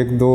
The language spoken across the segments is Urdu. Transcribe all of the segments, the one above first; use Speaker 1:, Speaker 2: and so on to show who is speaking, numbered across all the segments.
Speaker 1: 1-2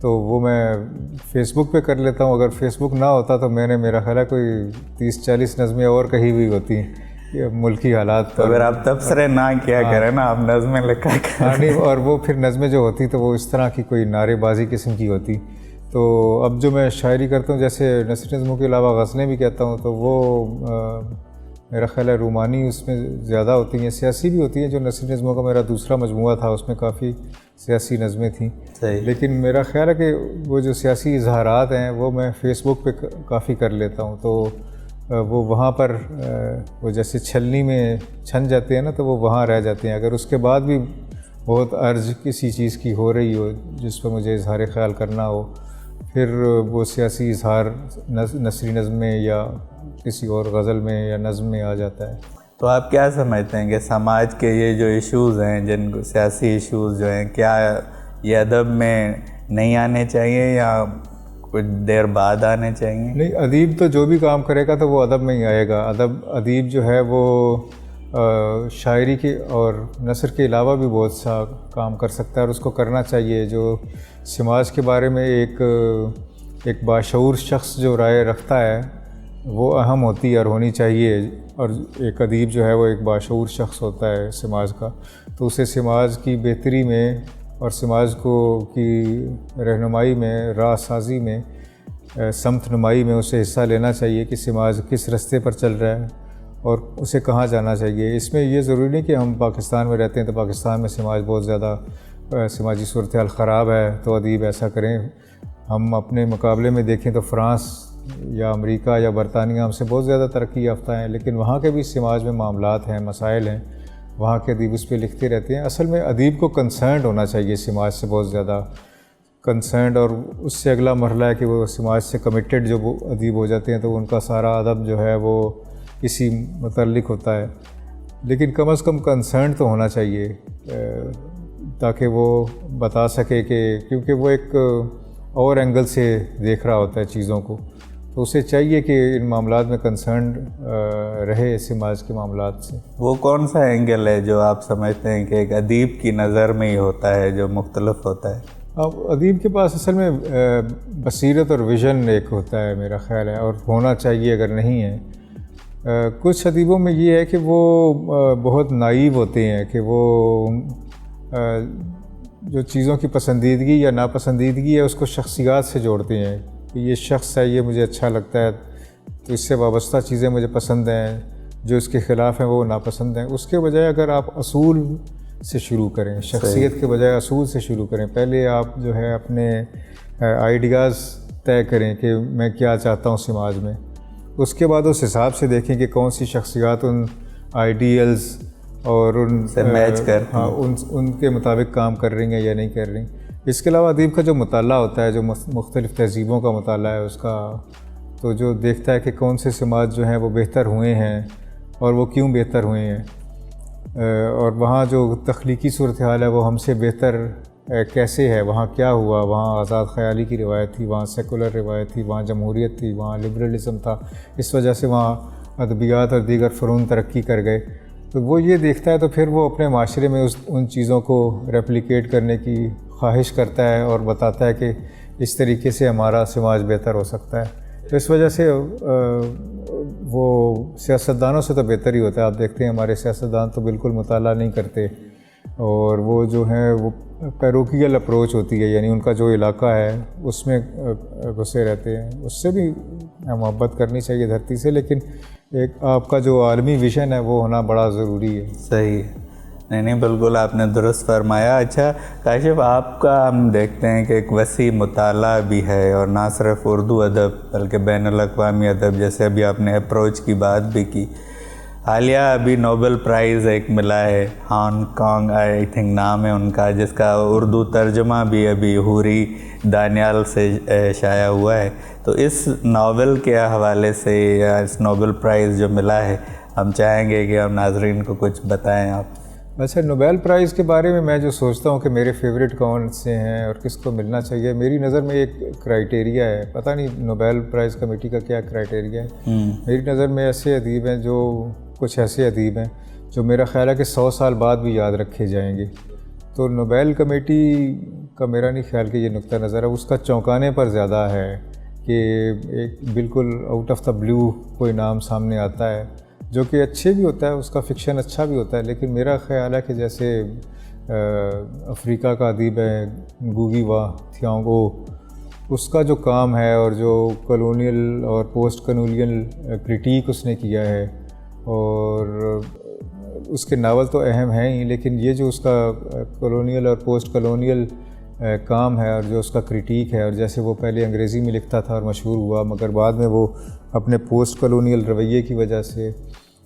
Speaker 1: تو وہ میں فیس بک پہ کر لیتا ہوں. اگر فیس بک نہ ہوتا تو میں نے میرا خیال ہے کوئی 30-40 نظمیں اور کہی ہوئی ہوتی ہیں یہ ملکی حالات پر.
Speaker 2: اگر آپ تبصرے نہ کیا کریں نا, آپ نظمیں لکھا کریں.
Speaker 1: اور وہ پھر نظمیں جو ہوتی تو وہ اس طرح کی کوئی نعرے بازی قسم کی ہوتی. تو اب جو میں شاعری کرتا ہوں, جیسے نثری نظموں کے علاوہ غزلیں بھی کہتا ہوں, تو وہ میرا خیال ہے رومانی اس میں زیادہ ہوتی ہیں, سیاسی بھی ہوتی ہیں. جو نثری نظموں کا میرا دوسرا مجموعہ تھا اس میں کافی سیاسی نظمیں تھیں. لیکن میرا خیال ہے کہ وہ جو سیاسی اظہارات ہیں وہ میں فیس بک پہ کافی کر لیتا ہوں. تو وہ وہاں پر وہ جیسے چھلنی میں چھن جاتے ہیں نا, تو وہ وہاں رہ جاتے ہیں. اگر اس کے بعد بھی بہت عرض کسی چیز کی ہو رہی ہو جس پہ مجھے اظہار خیال کرنا ہو, پھر وہ سیاسی اظہار نثری نظم میں یا کسی اور غزل میں یا نظم میں آ جاتا ہے.
Speaker 2: تو آپ کیا سمجھتے ہیں کہ سماج کے یہ جو ایشوز ہیں, جن کو سیاسی ایشوز جو ہیں, کیا یہ ادب میں نہیں آنے چاہیے یا کچھ دیر بعد آنے چاہیے؟
Speaker 1: نہیں, ادیب تو جو بھی کام کرے گا تو وہ ادب میں ہی آئے گا. ادیب جو ہے وہ شاعری کے اور نثر کے علاوہ بھی بہت سا کام کر سکتا ہے اور اس کو کرنا چاہیے. جو سماج کے بارے میں ایک باشعور شخص جو رائے رکھتا ہے وہ اہم ہوتی ہے اور ہونی چاہیے. اور ایک ادیب جو ہے وہ ایک باشعور شخص ہوتا ہے سماج کا, تو اسے سماج کی بہتری میں اور سماج کی رہنمائی میں, راہ سازی میں, سمت نمائی میں اسے حصہ لینا چاہیے کہ سماج کس رستے پر چل رہا ہے اور اسے کہاں جانا چاہیے. اس میں یہ ضروری نہیں کہ ہم پاکستان میں رہتے ہیں تو پاکستان میں سماج بہت زیادہ سماجی صورتحال خراب ہے تو ادیب ایسا کریں. ہم اپنے مقابلے میں دیکھیں تو فرانس یا امریکہ یا برطانیہ ہم سے بہت زیادہ ترقی یافتہ ہیں, لیکن وہاں کے بھی سماج میں معاملات ہیں, مسائل ہیں, وہاں کے ادیب اس پہ لکھتے رہتے ہیں. اصل میں ادیب کو کنسرنڈ ہونا چاہیے سماج سے, بہت زیادہ کنسرنڈ. اور اس سے اگلا مرحلہ ہے کہ وہ سماج سے کمیٹڈ جو ادیب ہو جاتے ہیں تو ان کا سارا ادب جو ہے وہ اسی متعلق ہوتا ہے. لیکن کم از کم کنسرنڈ تو ہونا چاہیے تاکہ وہ بتا سکے کہ, کیونکہ وہ ایک اور اینگل سے دیکھ رہا ہوتا ہے چیزوں کو, تو اسے چاہیے کہ ان معاملات میں کنسرنڈ رہے سماج کے معاملات سے.
Speaker 2: وہ کون سا اینگل ہے جو آپ سمجھتے ہیں کہ ایک ادیب کی نظر میں ہی ہوتا ہے جو مختلف ہوتا ہے؟
Speaker 1: اب ادیب کے پاس اصل میں بصیرت اور ویژن ایک ہوتا ہے میرا خیال ہے, اور ہونا چاہیے اگر نہیں ہے. کچھ ادیبوں میں یہ ہے کہ وہ بہت نائیو ہوتے ہیں کہ وہ جو چیزوں کی پسندیدگی یا ناپسندیدگی ہے اس کو شخصیات سے جوڑتے ہیں کہ یہ شخص ہے, یہ مجھے اچھا لگتا ہے تو اس سے وابستہ چیزیں مجھے پسند ہیں, جو اس کے خلاف ہیں وہ ناپسند ہیں. اس کے بجائے اگر آپ اصول سے شروع کریں, شخصیت کے بجائے اصول سے شروع کریں. پہلے آپ جو ہے اپنے آئیڈیاز طے کریں کہ میں کیا چاہتا ہوں سماج میں, اس کے بعد اس حساب سے دیکھیں کہ کون سی شخصیات ان آئیڈیلز اور ان
Speaker 2: سے میچ کر
Speaker 1: ان کے مطابق کام کر رہی ہیں یا نہیں کر رہی. اس کے علاوہ ادیب کا جو مطالعہ ہوتا ہے, جو مختلف تہذیبوں کا مطالعہ ہے اس کا, تو جو دیکھتا ہے کہ کون سے سماج جو ہیں وہ بہتر ہوئے ہیں اور وہ کیوں بہتر ہوئے ہیں, اور وہاں جو تخلیقی صورتحال ہے وہ ہم سے بہتر کیسے ہے, وہاں کیا ہوا, وہاں آزاد خیالی کی روایت تھی, وہاں سیکولر روایت تھی, وہاں جمہوریت تھی, وہاں لبرلزم تھا, اس وجہ سے وہاں ادبیات اور دیگر فنون ترقی کر گئے. تو وہ یہ دیکھتا ہے تو پھر وہ اپنے معاشرے میں ان چیزوں کو ریپلیکیٹ کرنے کی خواہش کرتا ہے اور بتاتا ہے کہ اس طریقے سے ہمارا سماج بہتر ہو سکتا ہے. تو اس وجہ سے وہ سیاستدانوں سے تو بہتر ہی ہوتا ہے. آپ دیکھتے ہیں ہمارے سیاستدان تو بالکل مطالعہ نہیں کرتے, اور وہ جو ہیں وہ پیروکیل اپروچ ہوتی ہے, یعنی ان کا جو علاقہ ہے اس میں گھسے رہتے ہیں. اس سے بھی محبت کرنی چاہیے دھرتی سے, لیکن ایک آپ کا جو عالمی ویژن ہے وہ ہونا بڑا ضروری ہے.
Speaker 2: صحیح ہے. نہیں بالکل آپ نے درست فرمایا. اچھا کاشف, آپ کا ہم دیکھتے ہیں کہ ایک وسیع مطالعہ بھی ہے, اور نہ صرف اردو ادب بلکہ بین الاقوامی ادب, جیسے ابھی آپ نے اپروچ کی بات بھی کی. حالیہ ابھی نوبل پرائز ایک ملا ہے, ہانگ کانگ آئی تھنک نام ہے ان کا, جس کا اردو ترجمہ بھی ابھی حوری دانیال سے شائع ہوا ہے. تو اس ناول کے حوالے سے یا اس نوبل پرائز جو ملا ہے, ہم چاہیں گے کہ ہم ناظرین کو کچھ بتائیں آپ.
Speaker 1: اچھا, نوبل پرائز کے بارے میں میں جو سوچتا ہوں کہ میرے فیوریٹ کون سے ہیں اور کس کو ملنا چاہیے, میری نظر میں ایک کرائیٹیریا ہے, پتہ نہیں نوبل پرائز کمیٹی کا کیا کرائیٹیریا ہے. میری نظر میں ایسے ادیب ہیں, جو کچھ ایسے ادیب ہیں جو میرا خیال ہے کہ 100 سال بعد بھی یاد رکھے جائیں گے. تو نوبل کمیٹی کا میرا نہیں خیال کہ یہ نقطہ نظر ہے، اس کا چونکانے پر زیادہ ہے کہ ایک بالکل آؤٹ آف دا بلیو کوئی نام سامنے آتا ہے جو کہ اچھے بھی ہوتا ہے، اس کا فکشن اچھا بھی ہوتا ہے، لیکن میرا خیال ہے کہ جیسے افریقہ کا ادیب ہے گوگی وا تھیانگو، اس کا جو کام ہے اور جو کلونیل اور پوسٹ کلونیل کرٹیک اس نے کیا ہے، اور اس کے ناول تو اہم ہیں ہی، لیکن یہ جو اس کا کلونیل اور پوسٹ کلونیل کام ہے اور جو اس کا کرٹیک ہے، اور جیسے وہ پہلے انگریزی میں لکھتا تھا اور مشہور ہوا، مگر بعد میں وہ اپنے پوسٹ کلونیل رویے کی وجہ سے،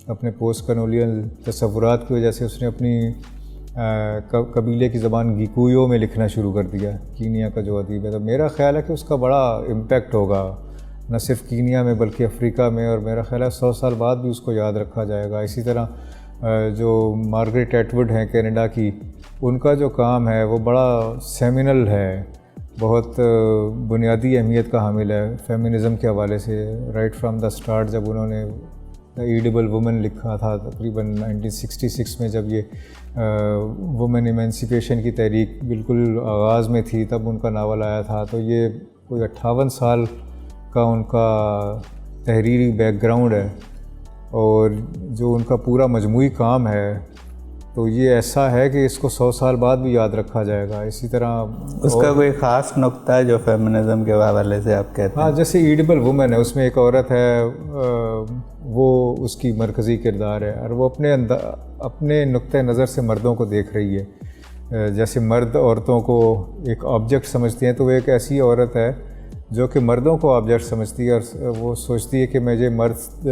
Speaker 1: اپنے پوسٹ کلونیل تصورات کی وجہ سے اس نے اپنی قبیلے کی زبان گیکویو میں لکھنا شروع کر دیا، کینیا کا جو ادیب ہے۔ تو میرا خیال ہے کہ اس کا بڑا امپیکٹ ہوگا نہ صرف کینیا میں بلکہ افریقہ میں، اور میرا خیال ہے 100 سال بعد بھی اس کو یاد رکھا جائے گا۔ اسی طرح جو مارگریٹ ایٹوڈ ہیں کینیڈا کی، ان کا جو کام ہے وہ بڑا سیمینل ہے، بہت بنیادی اہمیت کا حامل ہے فیمنزم کے حوالے سے۔ رائٹ فرام دا سٹارٹ جب انہوں نے دا ایڈیبل وومن لکھا تھا تقریباً 1966 میں، جب یہ وومن ایمنسیپیشن کی تحریک بالکل آغاز میں تھی، تب ان کا ناول آیا تھا۔ تو یہ کوئی 58 سال کا ان کا تحریری بیک گراؤنڈ ہے، اور جو ان کا پورا مجموعی کام ہے تو یہ ایسا ہے کہ اس کو 100 سال بعد بھی یاد رکھا جائے گا۔ اسی طرح
Speaker 2: اس کا کوئی خاص نقطہ ہے جو فیمنزم کے حوالے سے آپ کہتے ہیں؟
Speaker 1: ہاں، جیسے ایڈیبل وومن ہے، اس میں ایک عورت ہے، وہ اس کی مرکزی کردار ہے، اور وہ اپنے نقطہ نظر سے مردوں کو دیکھ رہی ہے۔ جیسے مرد عورتوں کو ایک آبجیکٹ سمجھتی ہیں، تو وہ ایک ایسی عورت ہے جو کہ مردوں کو آبجیکٹ سمجھتی ہے، اور وہ سوچتی ہے کہ مجھے مرد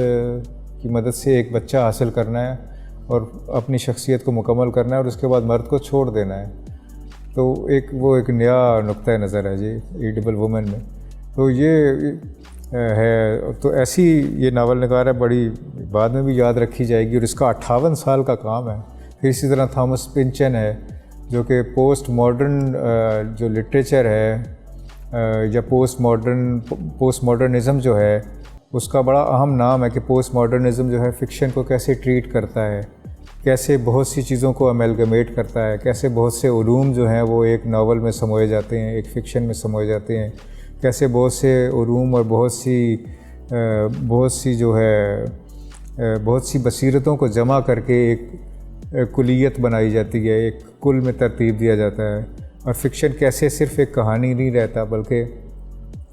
Speaker 1: کی مدد سے ایک بچہ حاصل کرنا ہے اور اپنی شخصیت کو مکمل کرنا ہے، اور اس کے بعد مرد کو چھوڑ دینا ہے۔ تو وہ ایک نیا نقطہ نظر ہے جی ایڈیبل وومن میں۔ تو یہ ہے، تو ایسی یہ ناول نگار ہے، بڑی بعد میں بھی یاد رکھی جائے گی، اور اس کا 58 سال کا کام ہے۔ پھر اسی طرح تھامس پنچن ہے، جو کہ پوسٹ ماڈرن جو لٹریچر ہے یا پوسٹ ماڈرنزم جو ہے، اس کا بڑا اہم نام ہے کہ پوسٹ ماڈرنزم جو ہے فکشن کو کیسے ٹریٹ کرتا ہے، کیسے بہت سی چیزوں کو امیلگمیٹ کرتا ہے، کیسے بہت سے علوم جو ہیں وہ ایک ناول میں سموئے جاتے ہیں، ایک فکشن میں سموئے جاتے ہیں، کیسے بہت سے علوم اور بہت سی جو ہے بہت سی بصیرتوں کو جمع کر کے ایک کلیت بنائی جاتی ہے، ایک کل میں ترتیب دیا جاتا ہے۔ اور فکشن کیسے صرف ایک کہانی نہیں رہتا، بلکہ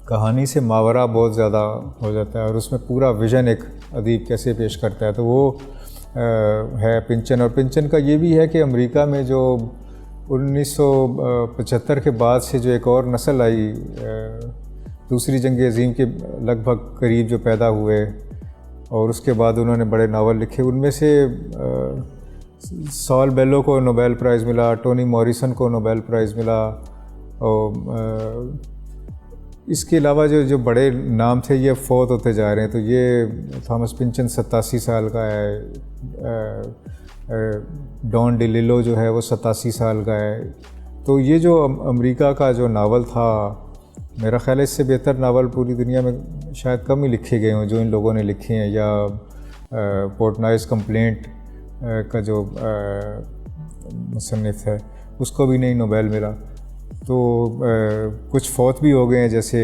Speaker 1: کہانی سے ماورا بہت زیادہ ہو جاتا ہے، اور اس میں پورا ویژن ایک ادیب کیسے پیش کرتا ہے۔ تو وہ ہے پنچن۔ اور پنچن کا یہ بھی ہے کہ امریکہ میں جو 1975 کے بعد سے جو ایک اور نسل آئی، دوسری جنگ عظیم کے لگ بھگ قریب جو پیدا ہوئے، اور اس کے بعد انہوں نے بڑے ناول لکھے، ان میں سے سال بیلو کو نوبیل پرائز ملا، ٹونی موریسن کو نوبیل پرائز ملا، اور اس کے علاوہ جو بڑے نام تھے یہ فوت ہوتے جا رہے ہیں۔ تو یہ تھامس پنچن 87 سال کا ہے، ڈان ڈی لیلو جو ہے وہ 87 سال کا ہے۔ تو یہ جو امریکہ کا جو ناول تھا، میرا خیال ہے اس سے بہتر ناول پوری دنیا میں شاید کم ہی لکھے گئے ہوں جو ان لوگوں نے لکھے ہیں، یا پورٹنائز کمپلینٹ کا جو مصنف ہے اس کو بھی نہیں نوبیل ملا۔ تو کچھ فوت بھی ہو گئے ہیں، جیسے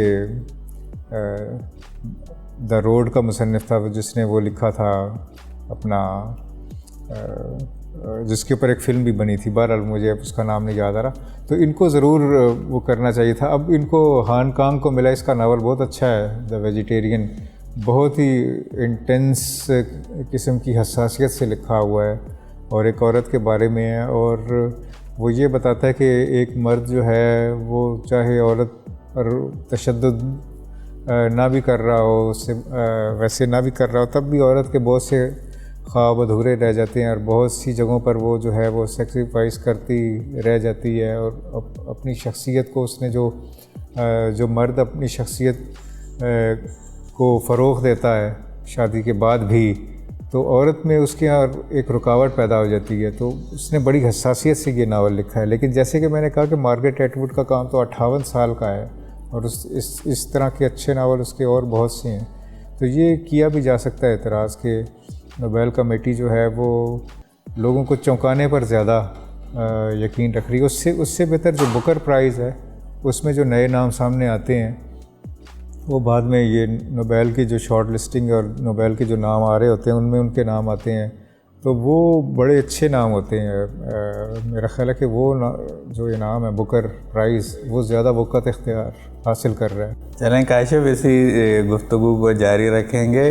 Speaker 1: دا روڈ کا مصنف تھا جس نے وہ لکھا تھا اپنا، جس کے اوپر ایک فلم بھی بنی تھی، بہرحال مجھے اب اس کا نام نہیں یاد آ رہا۔ تو ان کو ضرور وہ کرنا چاہیے تھا۔ اب ان کو ہان کانگ کو ملا، اس کا ناول بہت اچھا ہے، دا ویجیٹیرین، بہت ہی انٹینس قسم کی حساسیت سے لکھا ہوا ہے، اور ایک عورت کے بارے میں ہے، اور وہ یہ بتاتا ہے کہ ایک مرد جو ہے وہ چاہے عورت پر تشدد نہ بھی کر رہا ہو، اس سے ویسے نہ بھی کر رہا ہو، تب بھی عورت کے بہت سے خواب ادھورے رہ جاتے ہیں، اور بہت سی جگہوں پر وہ جو ہے وہ سیکریفائس کرتی رہ جاتی ہے، اور اپنی شخصیت کو اس نے جو مرد اپنی شخصیت کو فروغ دیتا ہے شادی کے بعد بھی، تو عورت میں اس کے یہاں ایک رکاوٹ پیدا ہو جاتی ہے۔ تو اس نے بڑی حساسیت سے یہ ناول لکھا ہے۔ لیکن جیسے کہ میں نے کہا کہ مارگریٹ ایٹوڈ کا کام تو 58 سال کا ہے، اور اس طرح کے اچھے ناول اس کے اور بہت سے ہیں۔ تو یہ کیا بھی جا سکتا ہے اعتراض کہ نوبیل کمیٹی جو ہے وہ لوگوں کو چونکانے پر زیادہ یقین رکھ رہی ہے. اس سے بہتر جو بکر پرائز ہے اس میں جو نئے نام سامنے آتے ہیں وہ بعد میں یہ نوبیل کی جو شارٹ لسٹنگ اور نوبیل کے جو نام آ رہے ہوتے ہیں ان میں ان کے نام آتے ہیں, تو وہ بڑے اچھے نام ہوتے ہیں. میرا خیال ہے کہ وہ جو انعام ہے بکر پرائز وہ زیادہ وقت اختیار حاصل کر رہا ہے.
Speaker 2: چلیں کاشف, اسی گفتگو کو جاری رکھیں گے.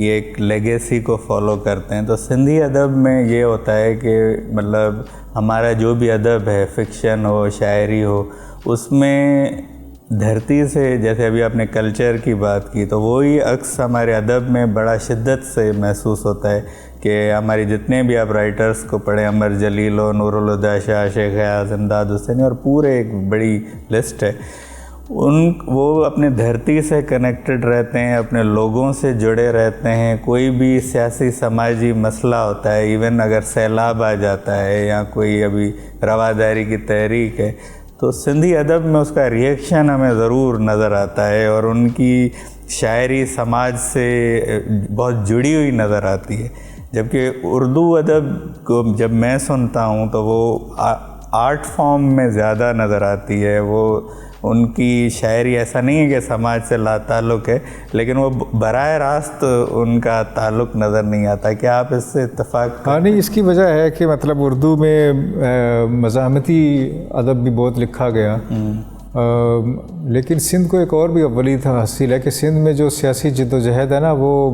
Speaker 2: کی ایک لیگیسی کو فالو کرتے ہیں. تو سندھی ادب میں یہ ہوتا ہے کہ مطلب ہمارا جو بھی ادب ہے، فکشن ہو، شاعری ہو، اس میں دھرتی سے، جیسے ابھی آپ نے کلچر کی بات کی، تو وہی عکس ہمارے ادب میں بڑا شدت سے محسوس ہوتا ہے کہ ہماری جتنے بھی آپ رائٹرز کو پڑھیں، عمر جلیل ہو، نور الہدیٰ شاہ، شیخ حیات، امداد حسینی، اور پورے ایک بڑی لسٹ ہے، وہ اپنے دھرتی سے کنیکٹڈ رہتے ہیں، اپنے لوگوں سے جڑے رہتے ہیں. کوئی بھی سیاسی سماجی مسئلہ ہوتا ہے، ایون اگر سیلاب آ جاتا ہے یا کوئی ابھی رواداری کی تحریک ہے، تو سندھی ادب میں اس کا ریئیکشن ہمیں ضرور نظر آتا ہے، اور ان کی شاعری سماج سے بہت جڑی ہوئی نظر آتی ہے. جبکہ اردو ادب کو جب میں سنتا ہوں تو وہ آرٹ فارم میں زیادہ نظر آتی ہے. وہ ان کی شاعری ایسا نہیں ہے کہ سماج سے لا تعلق ہے، لیکن وہ براہ راست ان کا تعلق نظر نہیں آتا. کیا آپ اس سے اتفاق؟
Speaker 1: ہاں نہیں، اس کی وجہ ہے کہ مطلب اردو میں مزاحمتی ادب بھی بہت لکھا گیا، لیکن سندھ کو ایک اور بھی اولی تھا حاصل ہے کہ سندھ میں جو سیاسی جد و جہد ہے نا، وہ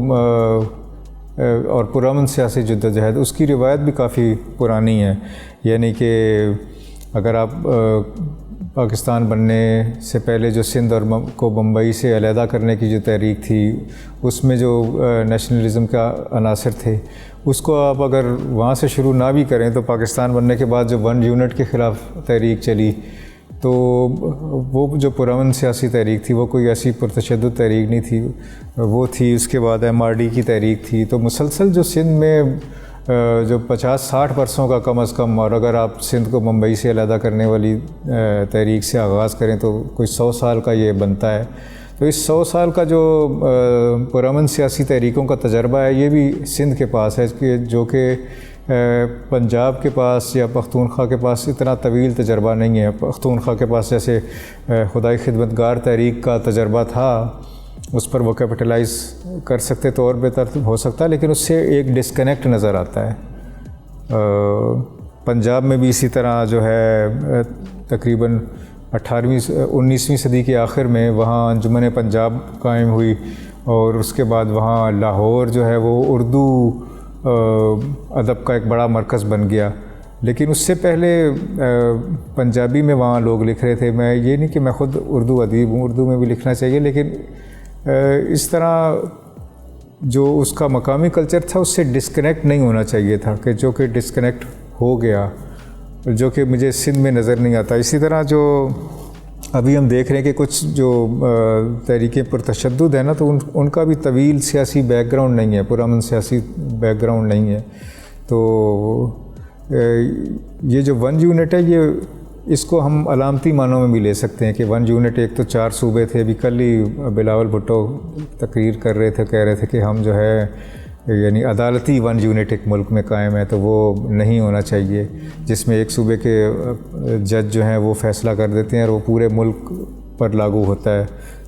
Speaker 1: اور پرامن سیاسی جد و جہد، اس کی روایت بھی کافی پرانی ہے. یعنی کہ اگر آپ پاکستان بننے سے پہلے جو سندھ اور کو بمبئی سے علیحدہ کرنے کی جو تحریک تھی، اس میں جو نیشنلزم کا عناصر تھے، اس کو آپ اگر وہاں سے شروع نہ بھی کریں تو پاکستان بننے کے بعد جو 1 یونٹ کے خلاف تحریک چلی، تو وہ جو پرامن سیاسی تحریک تھی، وہ کوئی ایسی پرتشدد تحریک نہیں تھی، وہ تھی. اس کے بعد MRD کی تحریک تھی. تو مسلسل جو سندھ میں جو 50-60 برسوں کا کم از کم، اور اگر آپ سندھ کو ممبئی سے علیحدہ کرنے والی تحریک سے آغاز کریں تو کوئی 100 سال کا یہ بنتا ہے. تو اس 100 سال کا جو پرامن سیاسی تحریکوں کا تجربہ ہے، یہ بھی سندھ کے پاس ہے، کہ جو کہ پنجاب کے پاس یا پختونخوا کے پاس اتنا طویل تجربہ نہیں ہے. پختونخوا کے پاس جیسے خدائی خدمتگار تحریک کا تجربہ تھا، اس پر وہ کیپٹلائز کر سکتے تو اور بہتر ہو سکتا، لیکن اس سے ایک ڈسکنیکٹ نظر آتا ہے. پنجاب میں بھی اسی طرح جو ہے تقریباً 19ویں صدی کے آخر میں وہاں انجمن پنجاب قائم ہوئی، اور اس کے بعد وہاں لاہور جو ہے وہ اردو ادب کا ایک بڑا مرکز بن گیا. لیکن اس سے پہلے پنجابی میں وہاں لوگ لکھ رہے تھے. میں یہ نہیں کہ میں خود اردو ادیب ہوں، اردو میں بھی لکھنا چاہیے، لیکن اس طرح جو اس کا مقامی کلچر تھا اس سے ڈسکنیکٹ نہیں ہونا چاہیے تھا، کہ جو کہ ڈسکنیکٹ ہو گیا، جو کہ مجھے سندھ میں نظر نہیں آتا. اسی طرح جو ابھی ہم دیکھ رہے ہیں کہ کچھ جو تحریکیں پرتشدد ہیں نا، تو ان کا بھی طویل سیاسی بیک گراؤنڈ نہیں ہے، پرامن سیاسی بیک گراؤنڈ نہیں ہے. تو یہ جو 1 یونٹ ہے، یہ اس کو ہم علامتی معنوں میں بھی لے سکتے ہیں کہ 1 یونٹ، ایک تو 4 صوبے تھے. ابھی کل ہی بلاول بھٹو تقریر کر رہے تھے، کہہ رہے تھے کہ ہم جو ہے یعنی عدالتی 1 یونٹ ایک ملک میں قائم ہے، تو وہ نہیں ہونا چاہیے، جس میں ایک صوبے کے جج جو ہیں وہ فیصلہ کر دیتے ہیں اور وہ پورے ملک پر لاگو ہوتا ہے.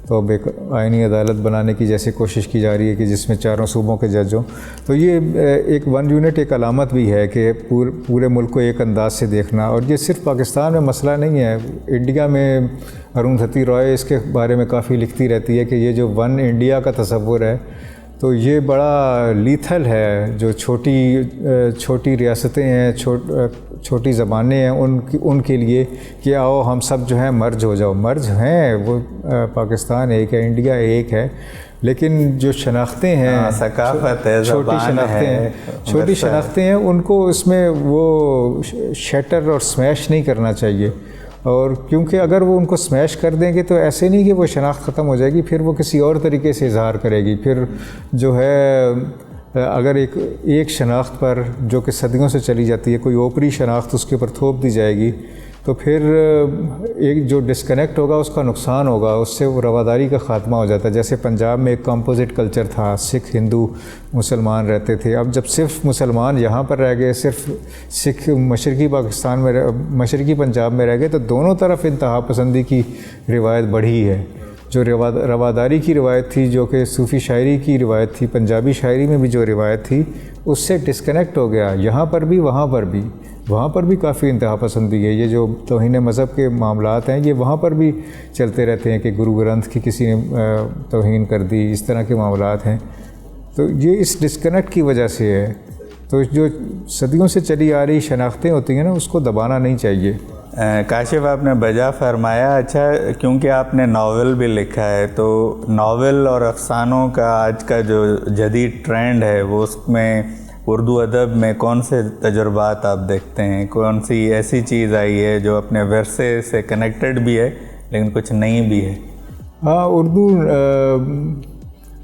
Speaker 1: تو اب ایک آئینی عدالت بنانے کی جیسے کوشش کی جا رہی ہے کہ جس میں 4 صوبوں کے جج ہوں. تو یہ ایک 1 یونٹ ایک علامت بھی ہے کہ پورے ملک کو ایک انداز سے دیکھنا. اور یہ صرف پاکستان میں مسئلہ نہیں ہے، انڈیا میں اروندھتی رائے اس کے بارے میں کافی لکھتی رہتی ہے کہ یہ جو 1 انڈیا کا تصور ہے، تو یہ بڑا لیتھل ہے. جو چھوٹی ریاستیں ہیں، چھوٹی زبانیں ہیں، ان کے لیے کہ آؤ ہم سب جو ہیں مرج ہو جاؤ. مرج ہیں، وہ پاکستان ایک ہے، انڈیا ایک ہے، لیکن جو شناختیں ہیں،
Speaker 2: ثقافت ہے،
Speaker 1: چھوٹی شناختیں ہیں، ان کو اس میں وہ شیٹر اور سمیش نہیں کرنا چاہیے. اور کیونکہ اگر وہ ان کو سمیش کر دیں گے تو ایسے نہیں کہ وہ شناخت ختم ہو جائے گی، پھر وہ کسی اور طریقے سے اظہار کرے گی. پھر جو ہے اگر ایک شناخت پر جو کہ صدیوں سے چلی جاتی ہے، کوئی اوپری شناخت اس کے اوپر تھوپ دی جائے گی، تو پھر ایک جو ڈسکنیکٹ ہوگا اس کا نقصان ہوگا، اس سے وہ رواداری کا خاتمہ ہو جاتا ہے. جیسے پنجاب میں ایک کمپوزٹ کلچر تھا، سکھ، ہندو، مسلمان رہتے تھے. اب جب صرف مسلمان یہاں پر رہ گئے، صرف سکھ مشرقی پاکستان میں، مشرقی پنجاب میں رہ گئے، تو دونوں طرف انتہا پسندی کی روایت بڑھی ہے. جو رواداری کی روایت تھی، جو کہ صوفی شاعری کی روایت تھی، پنجابی شاعری میں بھی جو روایت تھی، اس سے ڈسکنیکٹ ہو گیا. یہاں پر بھی، وہاں پر بھی کافی انتہا پسندی ہے. یہ جو توہین مذہب کے معاملات ہیں، یہ وہاں پر بھی چلتے رہتے ہیں کہ گرو گرنتھ کی کسی نے توہین کر دی، اس طرح کے معاملات ہیں. تو یہ اس ڈسکنیکٹ کی وجہ سے ہے. تو جو صدیوں سے چلی آ رہی شناختیں ہوتی ہیں نا, اس کو دبانا نہیں چاہیے.
Speaker 2: کاشف آپ نے بجا فرمایا. اچھا, کیونکہ آپ نے ناول بھی لکھا ہے, تو ناول اور افسانوں کا آج کا جو جدید ٹرینڈ ہے وہ اس میں اردو ادب میں کون سے تجربات آپ دیکھتے ہیں؟ کون سی ایسی چیز آئی ہے جو اپنے ورثے سے کنیکٹڈ بھی ہے لیکن کچھ نئی بھی ہے؟
Speaker 1: ہاں,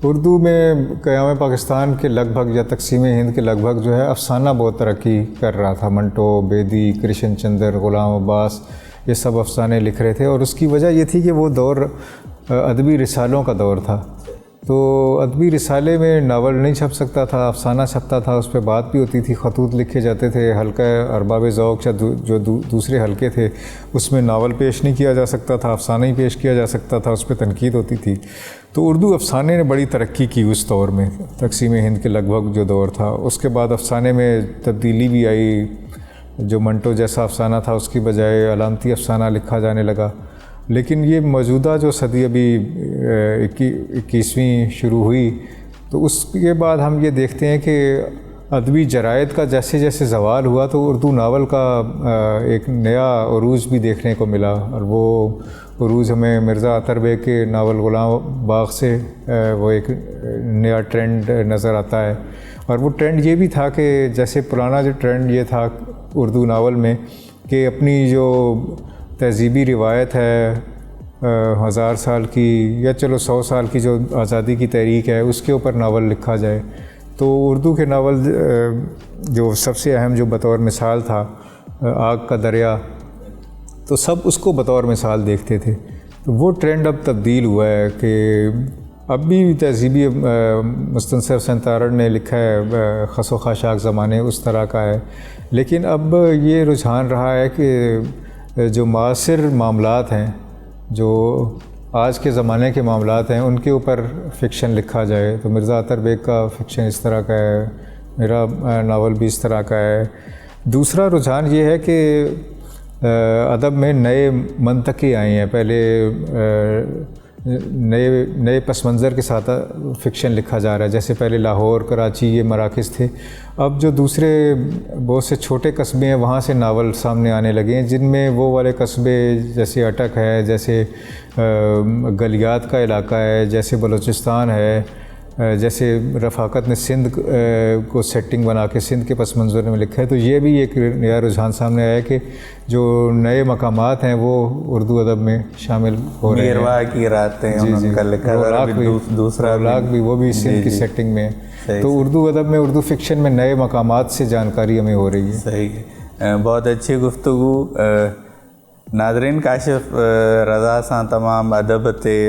Speaker 1: اردو میں قیام پاکستان کے لگ بھگ یا تقسیم ہند کے لگ بھگ جو ہے افسانہ بہت ترقی کر رہا تھا. منٹو, بیدی, کرشن چندر, غلام عباس, یہ سب افسانے لکھ رہے تھے. اور اس کی وجہ یہ تھی کہ وہ دور ادبی رسالوں کا دور تھا. تو ادبی رسالے میں ناول نہیں چھپ سکتا تھا, افسانہ چھپتا تھا, اس پہ بات بھی ہوتی تھی, خطوط لکھے جاتے تھے. حلقہ ارباب ذوق یا جو دوسرے حلقے تھے اس میں ناول پیش نہیں کیا جا سکتا تھا, افسانہ ہی پیش کیا جا سکتا تھا, اس پہ تنقید ہوتی تھی. تو اردو افسانے نے بڑی ترقی کی اس دور میں, تقسیم ہند کے لگ بھگ جو دور تھا. اس کے بعد افسانے میں تبدیلی بھی آئی. جو منٹو جیسا افسانہ تھا اس کی بجائے علامتی افسانہ لکھا جانے لگا. لیکن یہ موجودہ جو صدی ابھی 21ویں شروع ہوئی, تو اس کے بعد ہم یہ دیکھتے ہیں کہ ادبی جرائد کا جیسے جیسے زوال ہوا تو اردو ناول کا ایک نیا عروج بھی دیکھنے کو ملا. اور وہ عروج ہمیں مرزا اطہر بیگ کے ناول غلام باغ سے وہ ایک نیا ٹرینڈ نظر آتا ہے. اور وہ ٹرینڈ یہ بھی تھا کہ جیسے پرانا جو ٹرینڈ یہ تھا اردو ناول میں کہ اپنی جو تہذیبی روایت ہے 1000 سال کی یا چلو 100 سال کی جو آزادی کی تحریک ہے اس کے اوپر ناول لکھا جائے. تو اردو کے ناول جو سب سے اہم جو بطور مثال تھا آگ کا دریا, تو سب اس کو بطور مثال دیکھتے تھے. تو وہ ٹرینڈ اب تبدیل ہوا ہے کہ اب بھی تہذیبی مستنصر سنتارڑ نے لکھا ہے خس و خاشاک زمانے اس طرح کا ہے. لیکن اب یہ رجحان رہا ہے کہ جو معاصر معاملات ہیں, جو آج کے زمانے کے معاملات ہیں, ان کے اوپر فکشن لکھا جائے. تو مرزا اطہر بیگ کا فکشن اس طرح کا ہے, میرا ناول بھی اس طرح کا ہے. دوسرا رجحان یہ ہے کہ ادب میں نئے منطقے آئے ہیں. پہلے نئے پس منظر کے ساتھ فکشن لکھا جا رہا ہے. جیسے پہلے لاہور, کراچی یہ مراکز تھے. اب جو دوسرے بہت سے چھوٹے قصبے ہیں وہاں سے ناول سامنے آنے لگے ہیں, جن میں وہ والے قصبے جیسے اٹک ہے, جیسے گلیات کا علاقہ ہے, جیسے بلوچستان ہے, جیسے رفاقت نے سندھ کو سیٹنگ بنا کے سندھ کے پس منظر میں لکھا ہے. تو یہ بھی ایک نیا رجحان سامنے آیا کہ جو نئے مقامات ہیں وہ اردو ادب میں شامل ہو رہے ہیں.
Speaker 2: میروا کی راتیں ان کا لکھا دوسرا
Speaker 1: بھی وہ بھی سندھ کی سیٹنگ میں. تو اردو ادب میں, اردو فکشن میں نئے مقامات سے جانکاری ہمیں ہو رہی ہے.
Speaker 2: صحیح ہے, بہت اچھی گفتگو. ناظرین, کاشف رضا سان تمام ادب تے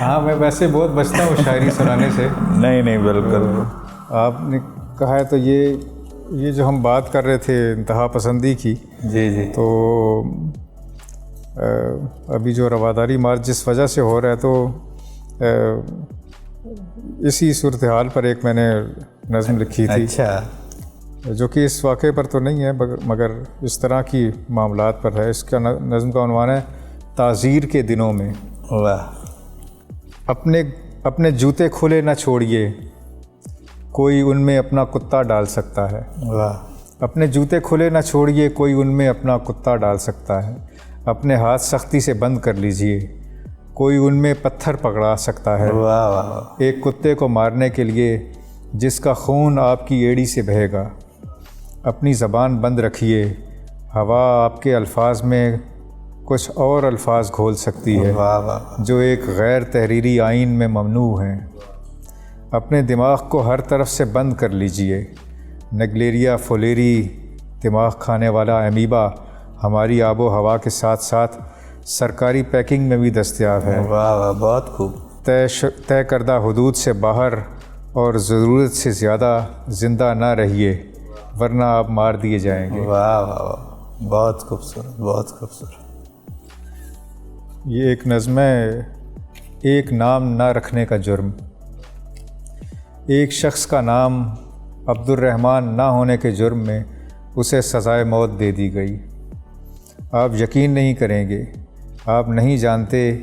Speaker 1: ہاں, میں ویسے بہت بچتا ہوں شاعری سنانے سے.
Speaker 2: نہیں بالکل.
Speaker 1: آپ نے کہا ہے تو یہ جو ہم بات کر رہے تھے انتہا پسندی کی,
Speaker 2: جی
Speaker 1: تو ابھی جو رواداری مارچ جس وجہ سے ہو رہا ہے تو اسی صورتحال پر ایک میں نے نظم لکھی تھی.
Speaker 2: اچھا.
Speaker 1: جو کہ اس واقعے پر تو نہیں ہے مگر اس طرح کی معاملات پر ہے. اس کا نظم کا عنوان ہے تعزیر کے دنوں میں.
Speaker 2: واہ.
Speaker 1: اپنے جوتے کھلے نہ چھوڑیے, کوئی ان میں اپنا کتا ڈال سکتا ہے.
Speaker 2: واہ.
Speaker 1: اپنے جوتے کھلے نہ چھوڑیے, کوئی ان میں اپنا کتا ڈال سکتا ہے. اپنے ہاتھ سختی سے بند کر لیجئے, کوئی ان میں پتھر پکڑا سکتا ہے.
Speaker 2: واہ واہ.
Speaker 1: ایک کتے کو مارنے کے لیے جس کا خون آپ کی ایڑی سے بہے گا. اپنی زبان بند رکھیے, ہوا آپ کے الفاظ میں کچھ اور الفاظ گھول سکتی ہے جو ایک غیر تحریری آئین میں ممنوع ہیں. اپنے دماغ کو ہر طرف سے بند کر لیجئے. نگلیریا فولیری دماغ کھانے والا امیبا ہماری آب و ہوا کے ساتھ ساتھ سرکاری پیکنگ میں بھی دستیاب ہے۔
Speaker 2: واہ واہ، بہت خوب۔
Speaker 1: طے کردہ حدود سے باہر اور ضرورت سے زیادہ زندہ نہ رہیے ورنہ آپ مار دیے جائیں گے۔
Speaker 2: واہ واہ واہ، بہت خوبصورت، بہت خوبصورت۔
Speaker 1: یہ ایک نظم ہے، ایک نام نہ رکھنے کا جرم۔ ایک شخص کا نام عبد الرحمن نہ ہونے کے جرم میں اسے سزائے موت دے دی گئی۔ آپ یقین نہیں کریں گے، آپ نہیں جانتے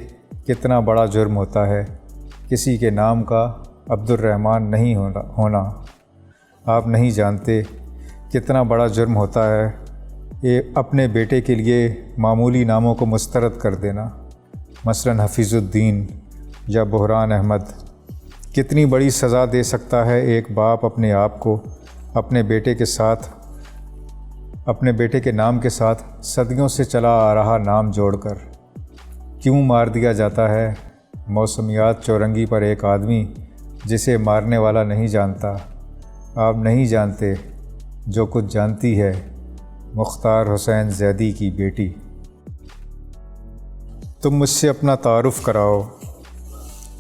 Speaker 1: کتنا بڑا جرم ہوتا ہے کسی کے نام کا عبد الرحمن نہیں ہونا۔ آپ نہیں جانتے کتنا بڑا جرم ہوتا ہے اپنے بیٹے کے لیے معمولی ناموں کو مسترد کر دینا، مثلاً حفیظ الدین یا بحران احمد۔ کتنی بڑی سزا دے سکتا ہے ایک باپ اپنے آپ کو اپنے بیٹے کے نام کے ساتھ صدیوں سے چلا آ رہا نام جوڑ کر۔ کیوں مار دیا جاتا ہے موسمیات چورنگی پر ایک آدمی جسے مارنے والا نہیں جانتا؟ آپ نہیں جانتے جو کچھ جانتی ہے مختار حسین زیدی کی بیٹی۔ تم مجھ سے اپنا تعارف کراؤ،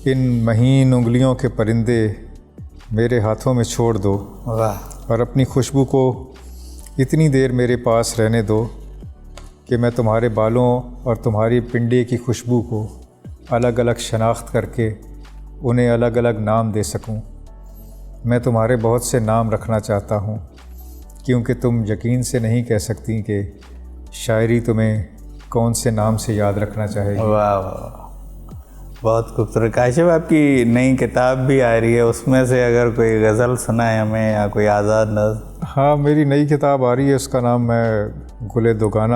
Speaker 1: ان مہین انگلیوں کے پرندے میرے ہاتھوں میں چھوڑ دو، اور اپنی خوشبو کو اتنی دیر میرے پاس رہنے دو کہ میں تمہارے بالوں اور تمہاری پنڈے کی خوشبو کو الگ الگ شناخت کر کے انہیں الگ الگ نام دے سکوں۔ میں تمہارے بہت سے نام رکھنا چاہتا ہوں کیونکہ تم یقین سے نہیں کہہ سکتی کہ شاعری تمہیں کون سے نام سے یاد رکھنا چاہے گی۔
Speaker 2: واہ واہ، بہت خوبصورت۔ کاشف، آپ کی نئی کتاب بھی آ رہی ہے، اس میں سے اگر کوئی غزل سنائے ہمیں یا کوئی آزاد نظم۔
Speaker 1: ہاں، میری نئی کتاب آ رہی ہے، اس کا نام ہے گل دوگانہ،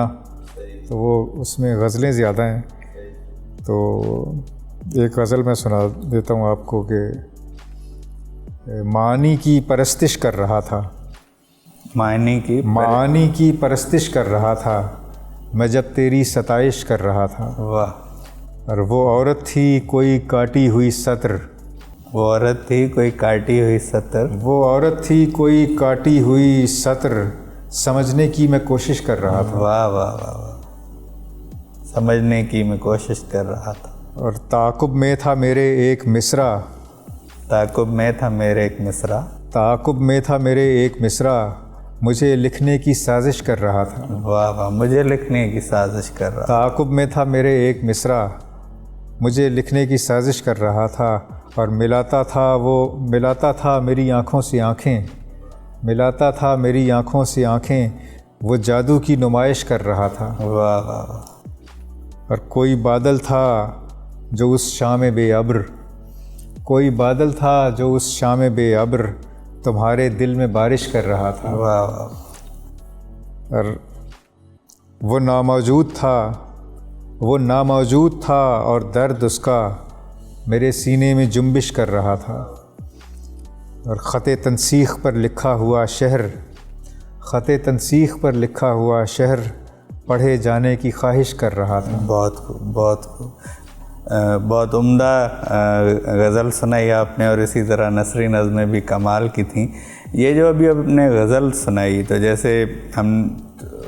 Speaker 1: تو وہ اس میں غزلیں زیادہ ہیں، تو ایک غزل میں سنا دیتا ہوں آپ کو کہ معانی کی پرستش کر رہا تھا، معانی کی پرستش کر رہا تھا میں جب تیری ستائش کر رہا تھا۔
Speaker 2: واہ۔
Speaker 1: اور وہ عورت تھی کوئی کاٹی ہوئی سطر،
Speaker 2: وہ عورت تھی کوئی کاٹی ہوئی سطر،
Speaker 1: وہ عورت تھی کوئی کاٹی ہوئی سطر، سمجھنے کی میں کوشش کر رہا تھا۔
Speaker 2: واہ واہ واہ واہ، سمجھنے کی میں کوشش کر رہا تھا۔
Speaker 1: اور تعاقب میں تھا میرے ایک مصرع،
Speaker 2: تعاقب میں تھا میرے ایک مصرع،
Speaker 1: تعاقب میں تھا میرے ایک مصرع، مجھے لکھنے کی سازش کر رہا تھا۔
Speaker 2: واہ واہ، مجھے لکھنے کی سازش کر رہا۔
Speaker 1: تعاقب میں تھا میرے ایک مصرع، مجھے لکھنے کی سازش کر رہا تھا، اور ملاتا تھا میری آنکھوں سے آنکھیں، ملاتا تھا میری آنکھوں سے آنکھیں، وہ جادو کی نمائش کر رہا تھا۔
Speaker 2: واہ واہ واہ۔
Speaker 1: اور کوئی بادل تھا جو اس شام بے ابر، کوئی بادل تھا جو اس شام بے ابر تمہارے دل میں بارش کر رہا تھا۔
Speaker 2: واہ واہ۔
Speaker 1: اور وہ ناموجود تھا اور درد اس کا میرے سینے میں جنبش کر رہا تھا، اور خط تنسیخ پر لکھا ہوا شہر پڑھے جانے کی خواہش کر رہا تھا۔
Speaker 2: بہت خوب، بہت خوب، بہت عمدہ غزل سنائی آپ نے، اور اسی طرح نثری نظمیں بھی کمال کی تھیں۔ یہ جو ابھی آپ نے غزل سنائی، تو جیسے ہم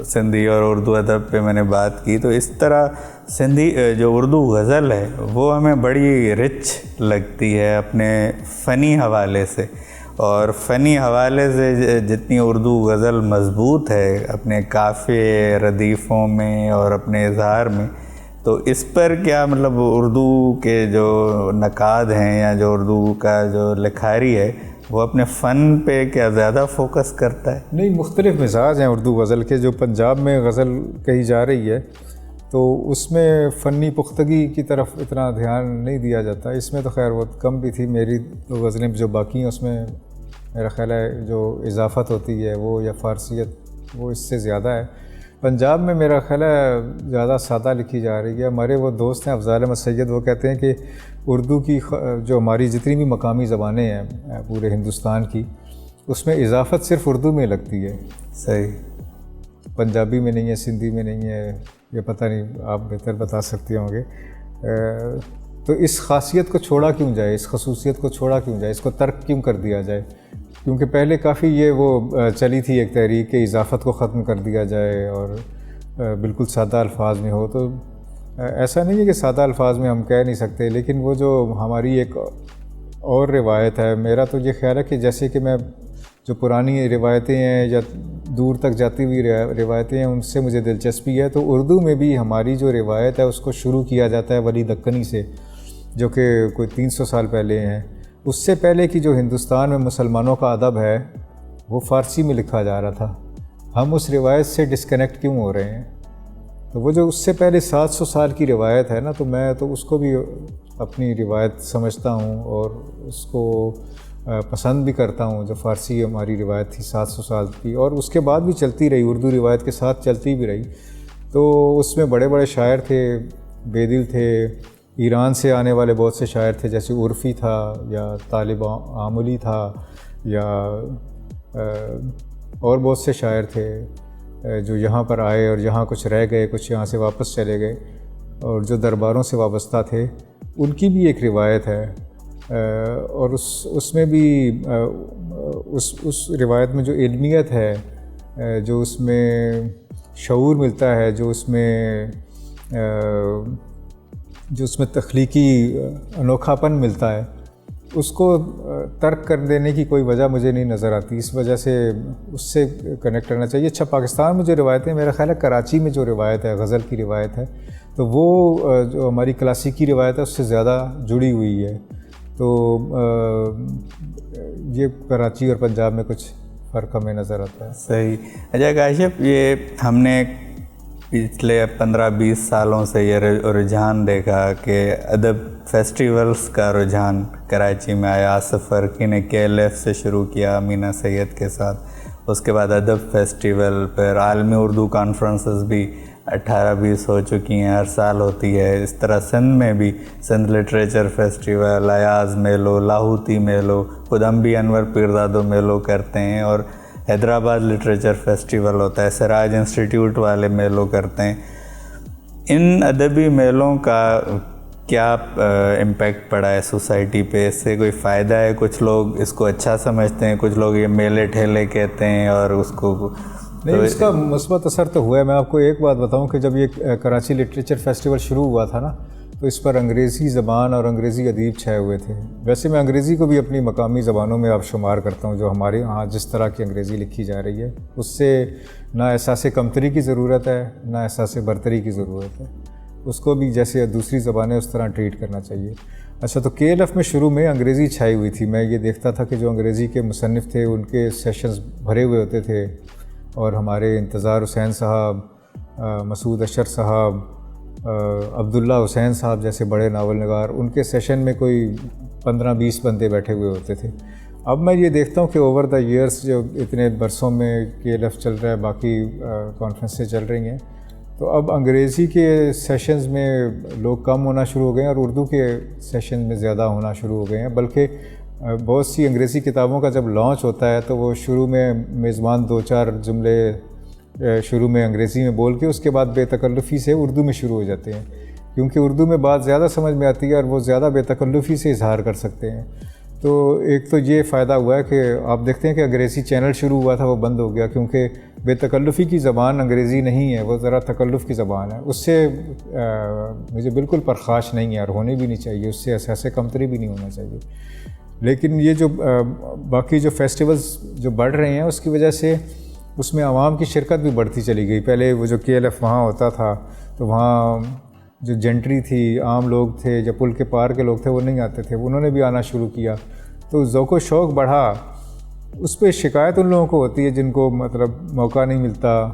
Speaker 2: سندھی اور اردو ادب پہ میں نے بات کی، تو اس طرح سندھی جو اردو غزل ہے وہ ہمیں بڑی رچ لگتی ہے اپنے فنی حوالے سے، اور فنی حوالے سے جتنی اردو غزل مضبوط ہے اپنے قافیے ردیفوں میں اور اپنے اظہار میں، تو اس پر کیا مطلب اردو کے جو نقاد ہیں یا جو اردو کا جو لکھاری ہے وہ اپنے فن پہ کیا زیادہ فوکس کرتا ہے؟
Speaker 1: نہیں، مختلف مزاج ہیں اردو غزل کے۔ جو پنجاب میں غزل کہی جا رہی ہے تو اس میں فنی پختگی کی طرف اتنا دھیان نہیں دیا جاتا، اس میں تو خیر بہت کم بھی تھی۔ میری تو غزلیں جو باقی ہیں اس میں میرا خیال ہے جو اضافت ہوتی ہے وہ یا فارسیت وہ اس سے زیادہ ہے۔ پنجاب میں میرا خیال ہے زیادہ سادہ لکھی جا رہی ہے۔ ہمارے وہ دوست ہیں افضال احمد سید، وہ کہتے ہیں کہ اردو کی جو ہماری جتنی بھی مقامی زبانیں ہیں پورے ہندوستان کی، اس میں اضافت صرف اردو میں لگتی ہے،
Speaker 2: صحیح،
Speaker 1: پنجابی میں نہیں ہے، سندھی میں نہیں ہے، یہ پتہ نہیں، آپ بہتر بتا سکتے ہوں گے۔ تو اس خاصیت کو چھوڑا کیوں جائے، اس خصوصیت کو چھوڑا کیوں جائے، اس کو ترک کیوں کر دیا جائے؟ کیونکہ پہلے کافی یہ وہ چلی تھی ایک تحریک کہ اضافت کو ختم کر دیا جائے، اور بالکل سادہ الفاظ میں ہو. تو ایسا نہیں ہے کہ سادہ الفاظ میں ہم کہہ نہیں سکتے، لیکن وہ جو ہماری ایک اور روایت ہے، میرا تو یہ خیال ہے کہ جیسے کہ میں جو پرانی روایتیں ہیں یا دور تک جاتی ہوئی روایتیں ہیں ان سے مجھے دلچسپی ہے، تو اردو میں بھی ہماری جو روایت ہے اس کو شروع کیا جاتا ہے ولی دکنی سے، جو کہ کوئی 300 سال پہلے ہیں. اس سے پہلے کی جو ہندوستان میں مسلمانوں کا ادب ہے وہ فارسی میں لکھا جا رہا تھا. ہم اس روایت سے ڈسکنیکٹ کیوں ہو رہے ہیں؟ تو وہ جو اس سے پہلے 700 سال کی روایت ہے نا، تو میں تو اس کو بھی اپنی روایت سمجھتا ہوں اور اس کو پسند بھی کرتا ہوں. جو فارسی ہماری روایت تھی 700 سال کی، اور اس کے بعد بھی چلتی رہی، اردو روایت کے ساتھ چلتی بھی رہی. تو اس میں بڑے بڑے شاعر تھے، بیدل تھے، ایران سے آنے والے بہت سے شاعر تھے، جیسے عرفی تھا یا طالب عاملی تھا، یا اور بہت سے شاعر تھے جو یہاں پر آئے اور یہاں کچھ رہ گئے، کچھ یہاں سے واپس چلے گئے، اور جو درباروں سے وابستہ تھے ان کی بھی ایک روایت ہے. اور اس میں بھی اس روایت میں جو علمیت ہے، جو اس میں شعور ملتا ہے، جو اس میں تخلیقی انوکھا پن ملتا ہے، اس کو ترک کر دینے کی کوئی وجہ مجھے نہیں نظر آتی. اس وجہ سے اس سے کنیکٹ کرنا چاہیے. اچھا، پاکستان میں جو روایتیں، میرا خیال ہے کراچی میں جو روایت ہے، غزل کی روایت ہے، تو وہ جو ہماری کلاسیکی روایت ہے اس سے زیادہ جڑی ہوئی ہے. تو یہ کراچی اور پنجاب میں کچھ فرق ہمیں نظر آتا ہے.
Speaker 2: صحیح. اچھا کاشف، یہ ہم نے پچھلے 15-20 سالوں سے یہ رجحان دیکھا کہ ادب فیسٹیولز کا رجحان کراچی میں آیا. آصف فرقی نے KLF سے شروع کیا امینا سید کے ساتھ، اس کے بعد ادب فیسٹیول، پھر عالمی اردو کانفرنسز بھی 18-20 ہو چکی ہیں، ہر سال ہوتی ہے. اس طرح سندھ میں بھی سندھ لٹریچر فیسٹیول، ایاز میلو، لاہوتی میلو، خود ہم بھی انور پیرزادو میلو کرتے ہیں، اور حیدرآباد لٹریچر فیسٹیول ہوتا ہے، سراج انسٹیٹیوٹ والے میلو کرتے ہیں. ان ادبی میلوں کا کیا امپیکٹ پڑا ہے سوسائٹی پہ؟ اس سے کوئی فائدہ ہے؟ کچھ لوگ اس کو اچھا سمجھتے ہیں، کچھ لوگ یہ میلے ٹھیلے کہتے ہیں، اور اس کو
Speaker 1: نہیں، اس کا مثبت اثر تو ہوا ہے. میں آپ کو ایک بات بتاؤں کہ جب یہ کراچی لٹریچر فیسٹیول شروع ہوا تھا نا، تو اس پر انگریزی زبان اور انگریزی ادیب چھائے ہوئے تھے. ویسے میں انگریزی کو بھی اپنی مقامی زبانوں میں اب شمار کرتا ہوں. جو ہمارے یہاں جس طرح کی انگریزی لکھی جا رہی ہے، اس سے نہ احساس کمتری کی ضرورت ہے، نہ احساس برتری کی ضرورت ہے. اس کو بھی جیسے دوسری زبانیں اس طرح ٹریٹ کرنا چاہیے. اچھا، تو KLF میں شروع میں انگریزی چھائی ہوئی تھی. میں یہ دیکھتا تھا کہ جو انگریزی کے مصنف تھے ان کے سیشنز بھرے ہوئے ہوتے تھے، اور ہمارے انتظار حسین صاحب، مسعود اشر صاحب، عبداللہ حسین صاحب جیسے بڑے ناول نگار، ان کے سیشن میں کوئی 15-20 بندے بیٹھے ہوئے ہوتے تھے. اب میں یہ دیکھتا ہوں کہ اوور دا ایئرس جو اتنے برسوں میں KLF چل رہا ہے، باقی کانفرنسیں چل رہی ہیں، تو اب انگریزی کے سیشنز میں لوگ کم ہونا شروع ہو گئے ہیں اور اردو کے سیشن میں زیادہ ہونا شروع ہو گئے ہیں. بلکہ بہت سی انگریزی کتابوں کا جب لانچ ہوتا ہے تو وہ شروع میں میزبان 2-4 جملے شروع میں انگریزی میں بول کے اس کے بعد بے تکلفی سے اردو میں شروع ہو جاتے ہیں، کیونکہ اردو میں بات زیادہ سمجھ میں آتی ہے اور وہ زیادہ بے تکلفی سے اظہار کر سکتے ہیں. تو ایک تو یہ فائدہ ہوا ہے کہ آپ دیکھتے ہیں کہ انگریزی چینل شروع ہوا تھا وہ بند ہو گیا، کیونکہ بے تکلفی کی زبان انگریزی نہیں ہے، وہ ذرا تکلف کی زبان ہے. اس سے مجھے بالکل پرخاش نہیں ہے اور ہونے بھی نہیں چاہیے، اس سے احساس کمتری بھی نہیں ہونا چاہیے. لیکن یہ جو باقی جو فیسٹیولز جو بڑھ رہے ہیں اس کی وجہ سے اس میں عوام کی شرکت بھی بڑھتی چلی گئی. پہلے وہ جو KLF وہاں ہوتا تھا تو وہاں جو جنٹری تھی، عام لوگ تھے، جو پل کے پار کے لوگ تھے، وہ نہیں آتے تھے، انہوں نے بھی آنا شروع کیا، تو ذوق و شوق بڑھا. اس پہ شکایت ان لوگوں کو ہوتی ہے جن کو مطلب موقع نہیں ملتا،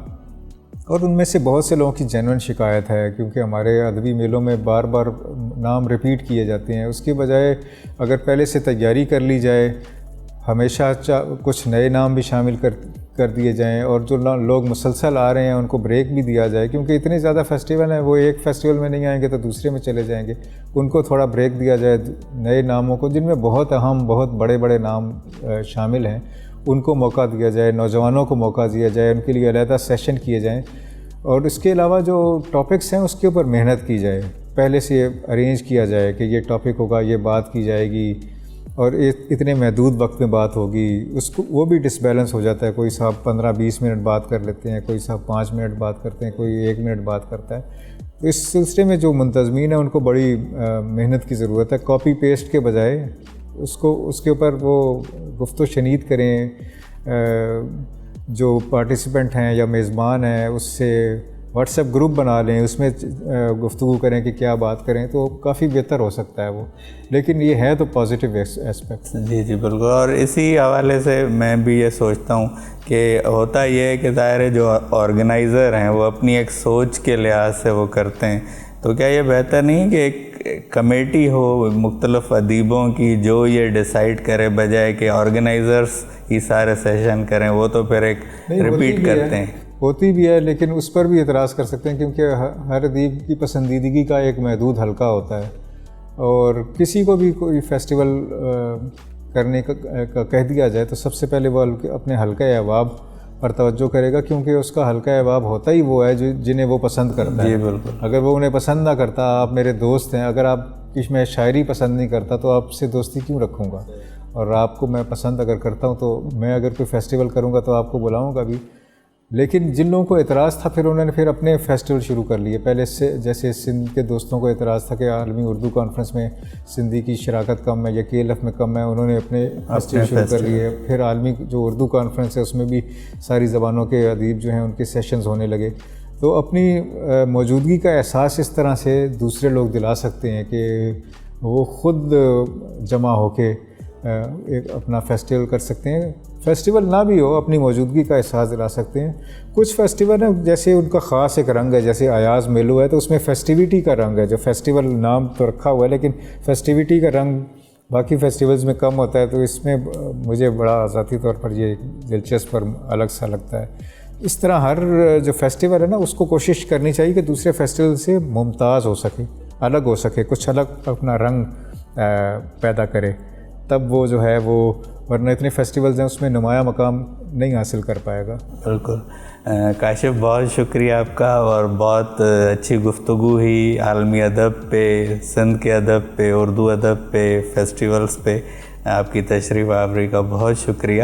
Speaker 1: اور ان میں سے بہت سے لوگوں کی جینوئن شکایت ہے، کیونکہ ہمارے ادبی میلوں میں بار بار نام ریپیٹ کیے جاتے ہیں. اس کی بجائے اگر پہلے سے تیاری کر لی جائے، ہمیشہ کچھ نئے نام بھی شامل کر دیے جائیں، اور جو لوگ مسلسل آ رہے ہیں ان کو بریک بھی دیا جائے، کیونکہ اتنے زیادہ فیسٹیول ہیں، وہ ایک فیسٹیول میں نہیں آئیں گے تو دوسرے میں چلے جائیں گے. ان کو تھوڑا بریک دیا جائے، نئے ناموں کو جن میں بہت اہم بہت بڑے بڑے نام شامل ہیں ان کو موقع دیا جائے، نوجوانوں کو موقع دیا جائے، ان کے لیے علیحدہ سیشن کیے جائیں. اور اس کے علاوہ جو ٹاپکس ہیں اس کے اوپر محنت کی جائے، پہلے سے ارینج کیا جائے کہ یہ ٹاپک ہوگا، یہ بات کی جائے گی، اور اتنے محدود وقت میں بات ہوگی، اس کو وہ بھی ڈسبیلنس ہو جاتا ہے. کوئی صاحب 15-20 منٹ بات کر لیتے ہیں، کوئی صاحب 5 منٹ بات کرتے ہیں، کوئی 1 منٹ بات کرتا ہے. تو اس سلسلے میں جو منتظمین ہیں ان کو بڑی محنت کی ضرورت ہے. کاپی پیسٹ کے بجائے اس کے اوپر وہ گفت و شنید کریں. جو پارٹیسپینٹ ہیں یا میزبان ہیں اس سے واٹس ایپ گروپ بنا لیں، اس میں گفتگو کریں کہ کیا بات کریں، تو کافی بہتر ہو سکتا ہے وہ. لیکن یہ ہے تو پازیٹیو اسپیکٹ.
Speaker 2: جی بالکل. اور اسی حوالے سے میں بھی یہ سوچتا ہوں کہ ہوتا یہ ہے کہ ظاہر ہے جو آرگنائزر ہیں وہ اپنی ایک سوچ کے لحاظ سے وہ کرتے ہیں، تو کیا یہ بہتر نہیں کہ ایک کمیٹی ہو مختلف ادیبوں کی جو یہ ڈیسائیڈ کرے، بجائے کہ آرگنائزرز ہی سارے سیشن کریں؟ وہ تو پھر ایک ریپیٹ کرتے ہیں.
Speaker 1: ہوتی بھی ہے، لیکن اس پر بھی اعتراض کر سکتے ہیں کیونکہ ہر ادیب کی پسندیدگی کا ایک محدود حلقہ ہوتا ہے. اور کسی کو بھی کوئی فیسٹیول کرنے کا کہہ دیا جائے تو سب سے پہلے وہ اپنے حلقہ احباب پر توجہ کرے گا، کیونکہ اس کا حلقہ احباب ہوتا ہی وہ ہے جنہیں وہ پسند کرتا ہے.
Speaker 2: جی بالکل.
Speaker 1: اگر وہ انہیں پسند نہ کرتا، آپ میرے دوست ہیں، اگر آپ کی میں شاعری پسند نہیں کرتا تو آپ سے دوستی کیوں رکھوں گا؟ اور آپ کو میں پسند اگر کرتا ہوں تو میں اگر کوئی فیسٹیول کروں گا تو آپ کو بلاؤں گا بھی. لیکن جن لوگوں کو اعتراض تھا پھر انہوں نے پھر اپنے فیسٹیول شروع کر لیے. پہلے سے جیسے سندھ کے دوستوں کو اعتراض تھا کہ عالمی اردو کانفرنس میں سندھی کی شراکت کم ہے یا KLF میں کم ہے، انہوں نے اپنے فیسٹیول شروع کر لیے. پھر عالمی جو اردو کانفرنس ہے اس میں بھی ساری زبانوں کے ادیب جو ہیں ان کے سیشنز ہونے لگے. تو اپنی موجودگی کا احساس اس طرح سے دوسرے لوگ دلا سکتے ہیں کہ وہ خود جمع ہو کے ایک اپنا فیسٹیول کر سکتے ہیں. فیسٹیول نہ بھی ہو، اپنی موجودگی کا احساس دلا سکتے ہیں. کچھ فیسٹیول ہیں جیسے ان کا خاص ایک رنگ ہے، جیسے ایاز میلو ہے تو اس میں فیسٹیوٹی کا رنگ ہے. جو فیسٹیول نام تو رکھا ہوا ہے لیکن فیسٹیوٹی کا رنگ باقی فیسٹیولز میں کم ہوتا ہے. تو اس میں مجھے بڑا ذاتی طور پر یہ دلچسپ اور الگ سا لگتا ہے. اس طرح ہر جو فیسٹیول ہے نا اس کو کوشش کرنی چاہیے کہ دوسرے فیسٹیول سے ممتاز ہو سکے، الگ ہو سکے، کچھ الگ اپنا رنگ پیدا کرے. تب وہ جو ہے وہ، ورنہ اتنے فیسٹیولز ہیں اس میں نمایاں مقام نہیں حاصل کر پائے گا.
Speaker 2: بالکل. کاشف بہت شکریہ آپ کا، اور بہت اچھی گفتگو ہوئی عالمی ادب پہ، سندھ کے ادب پہ، اردو ادب پہ، فیسٹیولز پہ. آپ کی تشریف آوری کا بہت شکریہ.